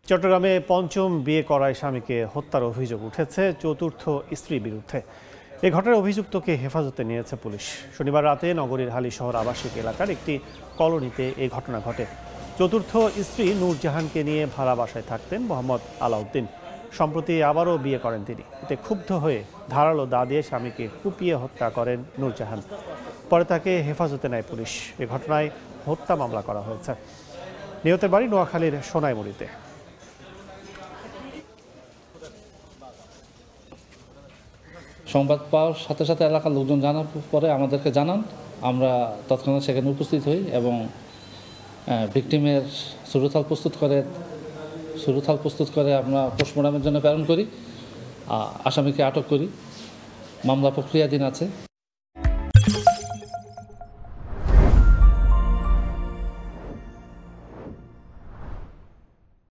চট্টগ্রামে পঞ্চম বিয়ে করায় স্বামীকে হত্যার অভিযোগ উঠেছে চতুর্থ স্ত্রীর বিরুদ্ধে। এ ঘটনায় অভিযুক্তকে হেফাজতে নিয়েছে পুলিশ। শনিবার রাতে নগরীর হালিশহর আবাসিক এলাকার একটি কলোনিতে এই ঘটনা ঘটে। চতুর্থ স্ত্রী নূরজাহানকে নিয়ে ভাড়া বাসায় থাকতেন মোহাম্মদ আলাউদ্দিন। সম্প্রতি আবারও বিয়ে করেন তিনি। এতে ক্ষুব্ধ হয়ে ধারালো দা দিয়ে স্বামীকে কুপিয়ে হত্যা করেন নূরজাহান। পরে তাকে হেফাজতে নেয় পুলিশ। এ ঘটনায় হত্যা মামলা করা হয়েছে। নিহতের বাড়ি নোয়াখালীর সোনাইমুড়িতে। সংবাদ পাওয়ার সাথে সাথে এলাকার লোকজন জানার পরে আমাদেরকে জানান। আমরা তৎক্ষণাৎ সেখানে উপস্থিত হই এবং ভিকটিমের সুরথাল প্রস্তুত করে আমরা পোস্টমর্টমের জন্য প্রেরণ করি। আসামিকে আটক করি। মামলা প্রক্রিয়াধীন আছে।